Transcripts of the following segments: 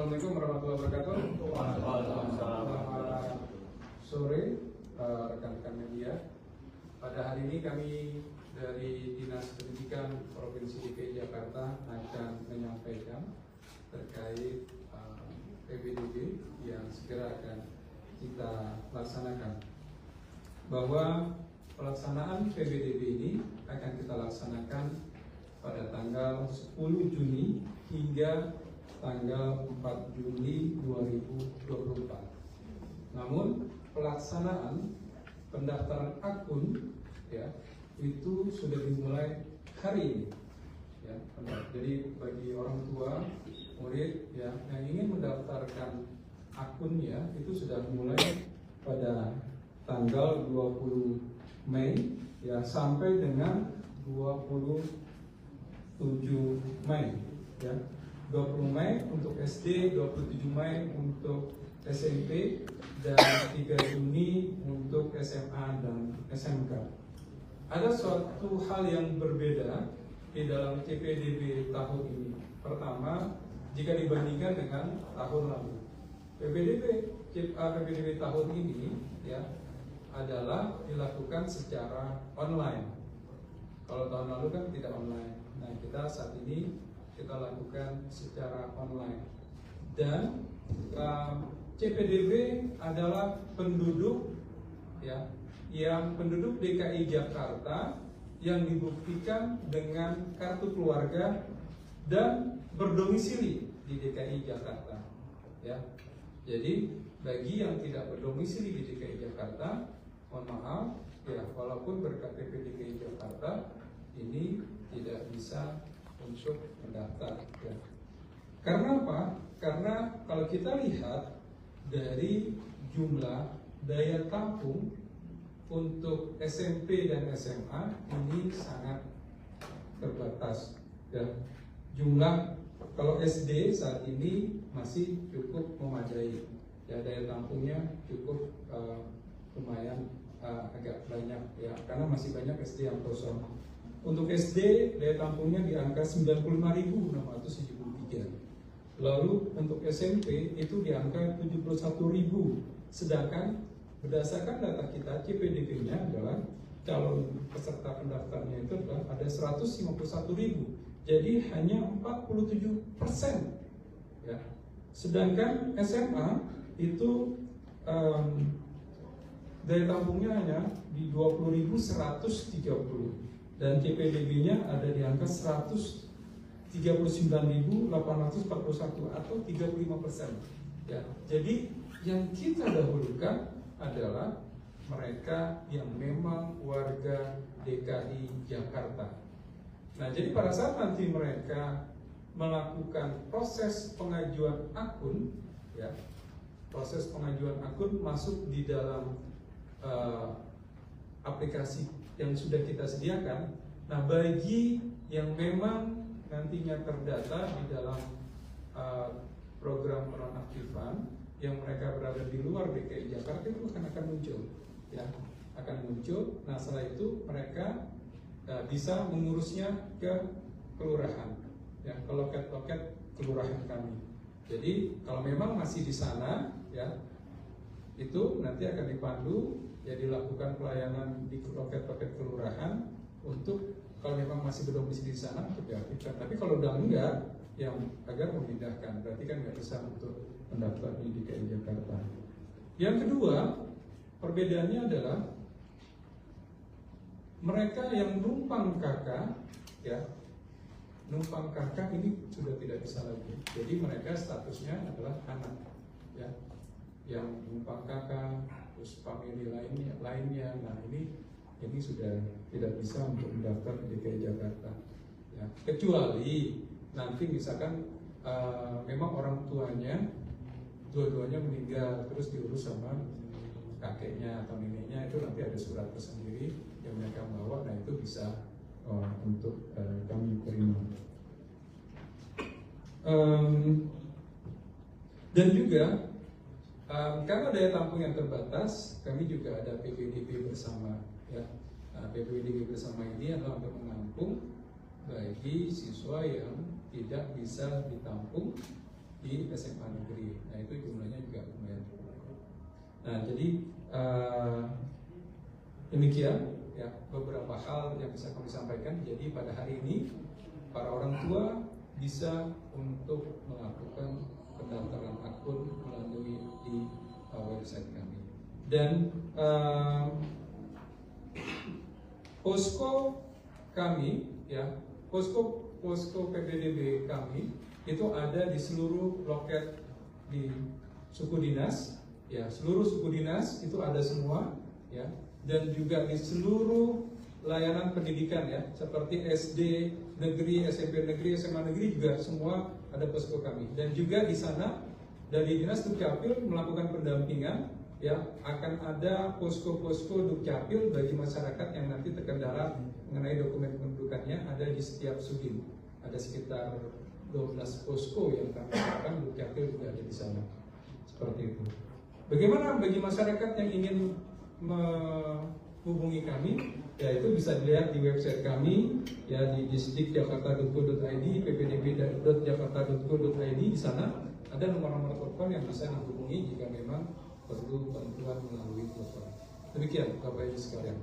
Assalamualaikum warahmatullahi wabarakatuh. Selamat sore rekan-rekan media. Pada hari ini kami dari Dinas Pendidikan Provinsi DKI Jakarta akan menyampaikan terkait PPDB yang segera akan kita laksanakan. Bahwa pelaksanaan PPDB ini akan kita laksanakan pada tanggal 10 Juni hingga tanggal 4 Juli 2024. Namun pelaksanaan pendaftaran akun itu sudah dimulai hari ini. Jadi bagi orang tua, murid yang ingin mendaftarkan akunnya itu sudah mulai pada tanggal 20 Mei sampai dengan 27 Mei 20 Mei untuk SD, 27 Mei untuk SMP, dan 3 Juni untuk SMA dan SMK. Ada suatu hal yang berbeda di dalam PPDB tahun ini. Pertama, jika dibandingkan dengan tahun lalu, PPDB tahun ini adalah dilakukan secara online. Kalau tahun lalu kan tidak online. Nah, kita saat ini kita lakukan secara online. Dan CPDB adalah penduduk yang penduduk DKI Jakarta yang dibuktikan dengan kartu keluarga dan berdomisili di DKI Jakarta. Jadi bagi yang tidak berdomisili di DKI Jakarta, mohon maaf walaupun berKTP DKI Jakarta ini tidak bisa untuk mendaftar. Karena apa? Karena kalau kita lihat dari jumlah daya tampung untuk SMP dan SMA ini sangat terbatas. Jumlah kalau SD saat ini masih cukup memadai. Daya tampungnya cukup lumayan agak banyak karena masih banyak SD yang kosong. Untuk SD daya tampungnya di angka 95.673. Lalu untuk SMP itu di angka 71.000. Sedangkan berdasarkan data kita CPDB-nya adalah calon peserta pendaftarnya itu adalah ada 151.000. Jadi hanya 47%. Sedangkan SMA itu daya tampungnya hanya di 20.130. Dan CPDB-nya ada di angka 139.841 atau 35%. Jadi yang kita dahulukan adalah mereka yang memang warga DKI Jakarta. Nah, jadi pada saat nanti mereka melakukan proses pengajuan akun, proses pengajuan akun masuk di dalam aplikasi yang sudah kita sediakan. Nah, bagi yang memang nantinya terdata di dalam program penonaktifan yang mereka berada di luar DKI Jakarta itu akan muncul, akan muncul. Nah, setelah itu mereka bisa mengurusnya ke kelurahan, ke loket-loket kelurahan kami. Jadi kalau memang masih di sana, itu nanti akan dipandu. Dilakukan pelayanan di loket-loket kelurahan untuk kalau memang masih berdomisili di sana untuk diaktifkan. Tapi kalau udah enggak, yang agar memindahkan, berarti kan nggak bisa untuk mendaftar di DKI Jakarta. Yang kedua, perbedaannya adalah mereka yang numpang kakak, numpang kakak ini sudah tidak bisa lagi. Jadi mereka statusnya adalah anak, yang numpang kakak, terus famili lainnya. Nah, ini sudah tidak bisa untuk mendaftar di DKI Jakarta. Kecuali nanti misalkan memang orang tuanya dua-duanya meninggal, terus diurus sama kakeknya atau neneknya, itu nanti ada surat tersendiri yang mereka bawa. Nah, itu bisa untuk kami terima. Dan juga karena daya tampung yang terbatas, kami juga ada PPDB bersama. Nah, PPDB bersama ini adalah untuk menampung bagi siswa yang tidak bisa ditampung di SMA negeri. Nah itu jumlahnya juga lumayan. Nah jadi demikian ya beberapa hal yang bisa kami sampaikan. Jadi pada hari ini para orang tua bisa untuk melakukan pendaftaran akun melalui di website kami. Dan posko kami ya, posko PPDB kami itu ada di seluruh loket di suku dinas ya, seluruh suku dinas itu ada semua ya, dan juga di seluruh layanan pendidikan ya, seperti SD negeri, SMP negeri, SMA negeri juga semua ada posko kami. Dan juga di sana dari Dinas Dukcapil melakukan pendampingan ya, akan ada posko-posko Dukcapil bagi masyarakat yang nanti terkendala mengenai dokumen kependudukannya, ada di setiap sudin. Ada sekitar 12 posko yang kami lakukan, Dukcapil juga ada di sana. Seperti itu. Bagaimana bagi masyarakat yang ingin menghubungi kami? Ya itu bisa dilihat di website kami ya, di disdikjakarta.go.id, ppdb.jakarta.go.id. Di sana ada nomor-nomor telepon yang bisa dihubungi jika memang perlu bantuan melalui telepon. Demikian Bapak Ibu sekalian.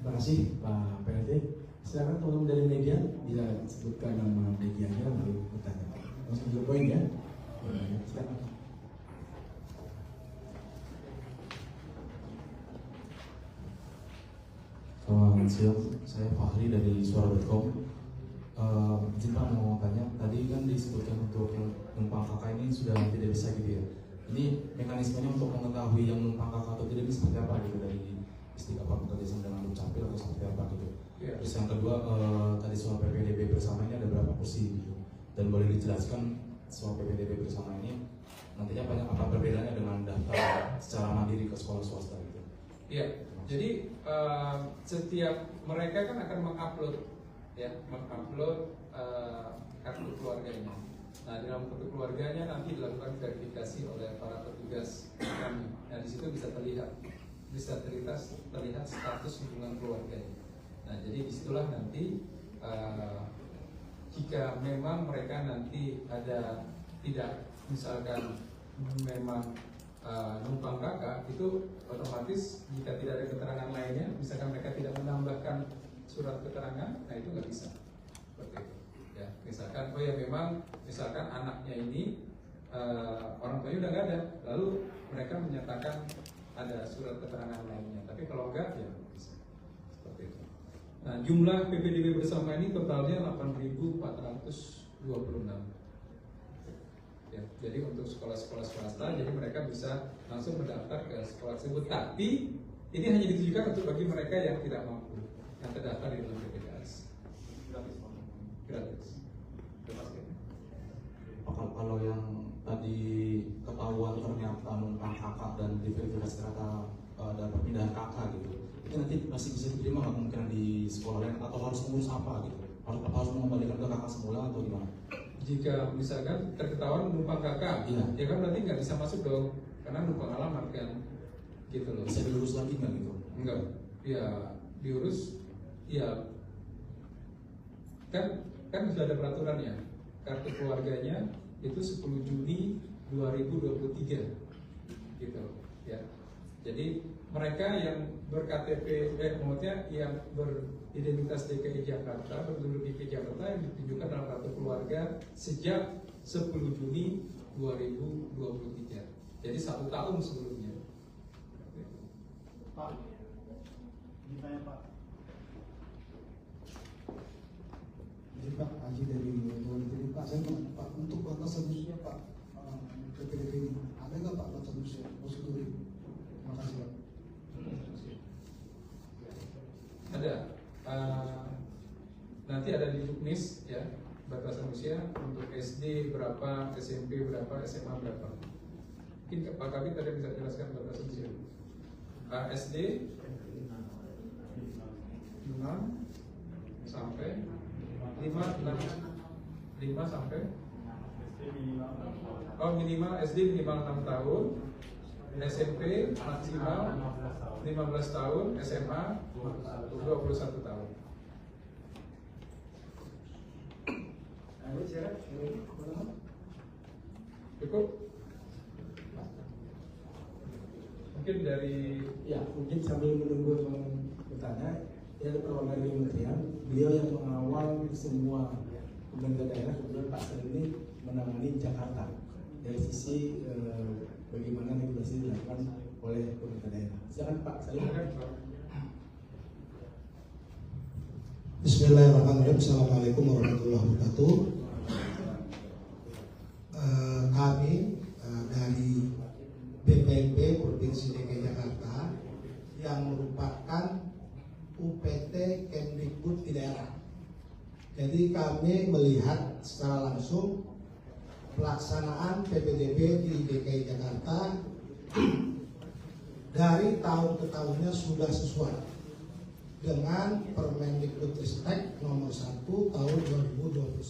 Terima kasih Pak PLT. Silakan teman-teman dari media bisa sebutkan nama medianya lalu bertanya. Langsung ke poin ya. Silakan. Selamat siang, saya Fahri dari suara.com. Izin Pak mau tanya, tadi kan disebutkan untuk yang numpang kakak ini sudah tidak bisa gitu ya. Ini mekanismenya untuk mengetahui yang numpang kakak atau tidak ini seperti apa gitu, dari apa bekerja sama dengan Dukcapil atau seperti apa gitu. Terus yang kedua, tadi soal PPDB bersama ini ada berapa kursi gitu, dan boleh dijelaskan soal PPDB bersama ini nantinya banyak apa perbedaannya dengan daftar secara mandiri ke sekolah swasta gitu. Iya. Jadi setiap mereka kan akan mengupload ya, kartu keluarganya. Nah, di dalam kartu keluarganya nanti dilakukan verifikasi oleh para petugas kami. Nah, di situ bisa terlihat status hubungan keluarganya. Nah, jadi disitulah nanti jika memang mereka nanti ada tidak misalkan memang numpang kakak, itu otomatis jika tidak ada keterangan lainnya, misalkan mereka tidak menambahkan surat keterangan, nah itu nggak bisa seperti itu ya. Misalkan oh ya memang misalkan anaknya ini orang tuanya udah nggak ada, lalu mereka menyatakan ada surat keterangan lainnya, tapi kalau enggak ya nggak bisa seperti itu. Nah, jumlah PPDB bersama ini totalnya 8.426 ya. Jadi untuk sekolah-sekolah swasta, jadi mereka bisa langsung mendaftar ke sekolah tersebut. Tapi ini hanya ditujukan untuk bagi mereka yang tidak mampu, yang terdaftar di dalam BPJS. Gratis. Kalau yang tadi ketahuan ternyata numpang kakak dan diverifikasi ternyata ada perpindahan kakak gitu, itu nanti masih bisa diterima nggak kemungkinan di sekolah lain, atau harus mengurus apa gitu? Harus mengembalikan ke kakak semula atau gimana? Jika misalkan terketahuan numpang kakak, ya kan berarti nggak bisa masuk dong, karena numpang alamat kan, gitu loh. Bisa diurus lagi nggak gitu? Enggak, ya diurus, ya kan sudah ada peraturannya. Kartu keluarganya itu 10 Juni 2023, gitu ya. Jadi mereka yang berKTP, maksudnya yang beridentitas DKI Jakarta, berduduk di DKI Jakarta yang ditunjukkan dalam kartu keluarga sejak 10 Juni 2023. Jadi 1 tahun sebelumnya. Pak, ditanya Pak. Jadi Pak, Haji dari Tuan Pak, saya mau Pak, untuk batasan usia Pak, PPDB ini ada nggak Pak batasan usia prosedur ini? Terima kasih Pak. Ada. Nanti ada di Juknis ya, batasan usia untuk SD berapa, SMP berapa, SMA berapa. Mungkin Pak Kabit tadi bisa jelaskan batasan usia. SD 6 sampai 5 sampai minimal SD minimal 6 tahun, SMP maksimal 15 tahun, SMA 21 tahun. Cukup? Mungkin dari Ya, mungkin sambil menunggu teman bertanya, ya ada perwakilan dari kementerian, beliau yang mengawal semua pemerintah daerah, kemudian Pak Sel ini menangani Jakarta dari sisi bagaimana regulasi dilakukan oleh pemerintah daerah. Silakan Pak Sel. Bismillahirrahmanirrahim. Assalamualaikum warahmatullahi wabarakatuh. Kami dari BPP Provinsi DKI Jakarta yang merupakan UPT Kemdikbud di daerah. Jadi kami melihat secara langsung pelaksanaan PPDB di DKI Jakarta dari tahun ke tahunnya sudah sesuai dengan Permendikbudristek nomor 1 tahun 2021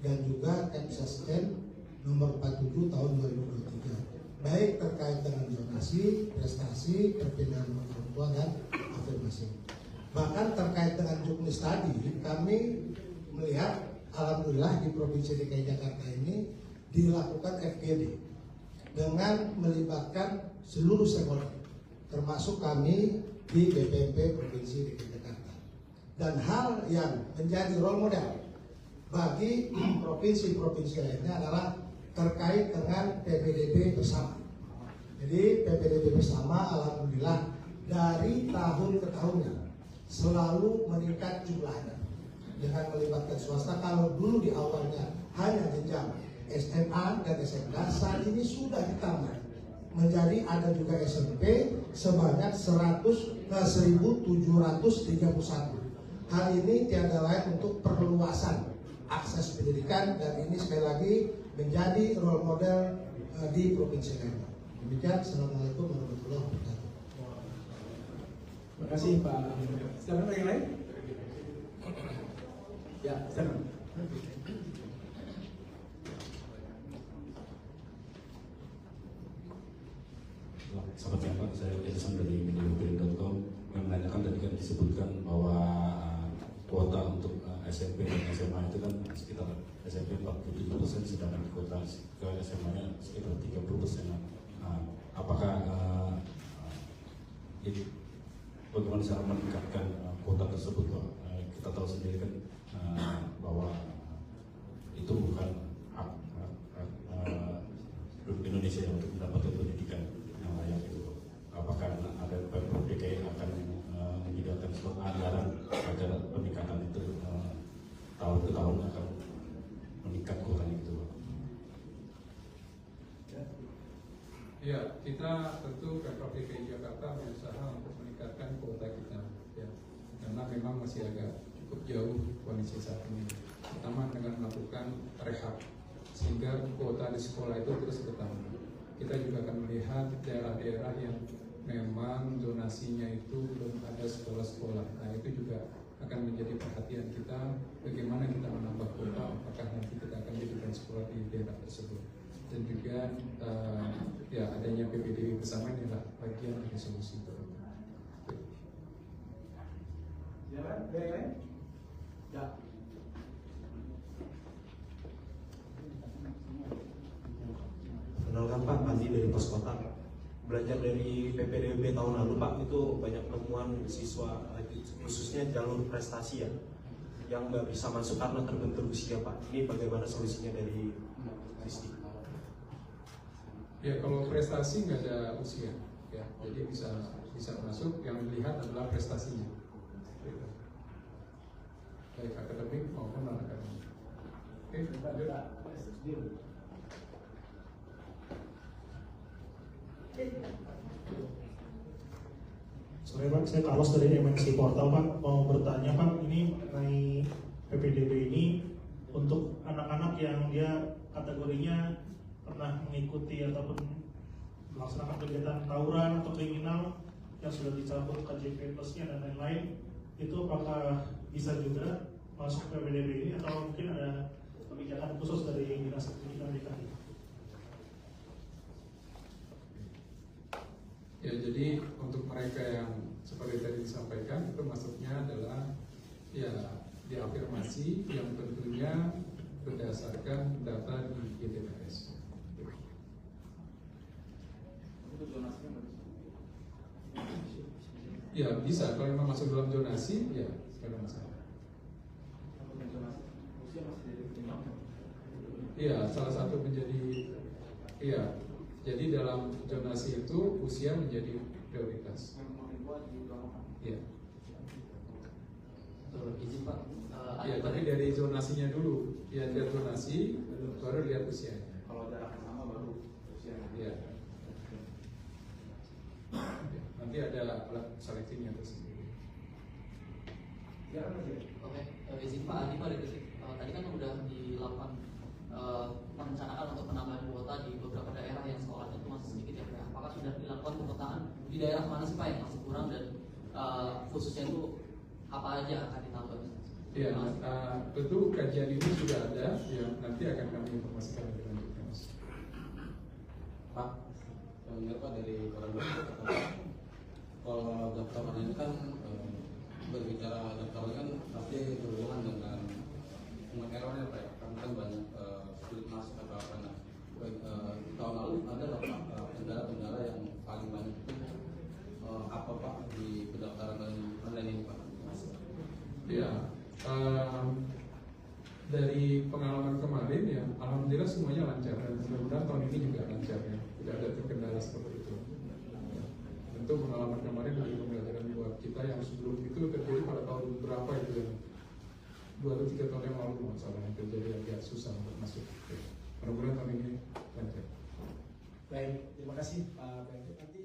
dan juga Kepsesden nomor 47 tahun 2023. Baik terkait dengan zonasi, prestasi, perpindahan orang tua dan afirmasi. Bahkan terkait dengan juknis tadi, kami melihat alhamdulillah di Provinsi DKI Jakarta ini dilakukan FGD dengan melibatkan seluruh stakeholder, termasuk kami di BPP Provinsi DKI Jakarta. Dan hal yang menjadi role model bagi provinsi-provinsi lainnya adalah terkait dengan PPDB bersama. Jadi PPDB bersama alhamdulillah dari tahun ke tahunnya selalu meningkat jumlahnya dengan melibatkan swasta. Kalau dulu di awalnya hanya jenjang SMA dan SMK, saat ini sudah ditambah menjadi ada juga SMP sebanyak 1.731. Hal ini tiada lain untuk perluasan akses pendidikan, dan ini sekali lagi menjadi role model di provinsi lain. Demikian, assalamualaikum warahmatullahi wabarakatuh. Terima kasih Pak. Silakan yang lain. Ya, silakan. Selamat siang Pak, saya Edison dari mediapiring.com. Yang menanyakan tadi kan disebutkan bahwa kuota untuk SMP dan SMA itu kan sekitar SMP 47%, sedangkan kuota ke SMA-nya sekitar 30%. Apakah ini bagaimana cara meningkatkan kuota tersebut Pak? Kita tahu sendiri kan bahwa itu bukan hak Indonesia untuk mendapatkan pendidikan yang layak itu. Apakah ada Pemprov DKI akan menyediakan suatu anggaran agar peningkatan itu tahun ke tahun akan meningkat kuotanya itu? Ya, kita tentu Pemprov DKI Jakarta berusaha untuk meningkatkan kuota kita, ya, karena memang masih agak cukup jauh kondisi saat ini. Pertama dengan melakukan rehab, sehingga kuota di sekolah itu terus bertambah. Kita juga akan melihat daerah-daerah yang memang zonasinya itu belum ada sekolah-sekolah. Nah, itu juga akan menjadi perhatian kita, bagaimana kita menambah kuota, apakah nanti kita akan jadikan sekolah di daerah tersebut. Dan juga ya adanya PPDB bersama ini adalah bagian dari solusi itu. Ya. Kenalkan Pak, Andi dari Pos Kota. Belajar dari PPDB tahun lalu Pak, itu banyak temuan siswa khususnya jalur prestasi ya, yang nggak bisa masuk karena terbentur usia Pak. Ini bagaimana solusinya dari Kristi? Ya, kalau prestasi nggak ada usia, ya, jadi bisa masuk. Yang dilihat adalah prestasinya, baik akademik maupun non akademik. Oke, lanjut. Sore Pak, saya Carlos dari MNC Portal Pak. Mau bertanya Pak, ini mengenai PPDB ini untuk anak-anak yang dia kategorinya pernah mengikuti ataupun melaksanakan kegiatan tawuran atau kriminal yang sudah dicabut KJP plusnya dan lain-lain, itu apakah bisa juga masuk PPDB ini atau mungkin ada kebijakan khusus dari Dinas Pendidikan DKI? Ya, jadi untuk mereka yang seperti tadi disampaikan, itu masuknya adalah ya diafirmasi yang tentunya berdasarkan data di GTPS. Ya bisa, kalau memang masuk dalam zonasi, ya tidak ada masalah. Iya, salah satu menjadi, iya, jadi dalam zonasi itu usia menjadi prioritas. Iya. Izin Pak. Ya, tapi dari zonasinya dulu, ya lihat zonasi, baru lihat usianya. Kalau jarak sama baru usianya. Iya. Nanti ada alat seleksinya tersendiri. Oke, izin Pak Adi Pak dari Gresik. Tadi kan udah dilakukan perencanaan untuk penambahan kuota di beberapa daerah yang sekolahnya itu masih sedikit ya Pak. Apakah sudah dilakukan pemetaan di daerah mana sih Pak yang masih kurang dan khususnya itu apa aja akan ditambah? Ya, tentu kajian ini sudah ada, yang nanti akan kami informasikan lebih lanjut. Pak, yang benar Pak dari orang kalau daftar ini kan berbicara daftar kan pasti berhubungan dengan errornya Pak, karena kan banyak sulit masuk atau apa. Nah, tahun lalu ada nggak Pak kendala-kendala yang paling banyak itu apa Pak di pendaftaran online ini Pak? Ya, dari pengalaman kemarin ya, alhamdulillah semuanya lancar dan mudah-mudahan tahun ini juga lancar ya, tidak ada terkendala seperti itu. Tentu pengalaman kemarin menjadi pembelajaran buat kita yang sebelum itu terjadi pada tahun berapa itu ya, 2 atau 3 tahun yang lalu masalah yang terjadi agak susah untuk masuk. Mudah-mudahan tahun ini lancar. Baik, terima kasih Pak Bentuk. Nanti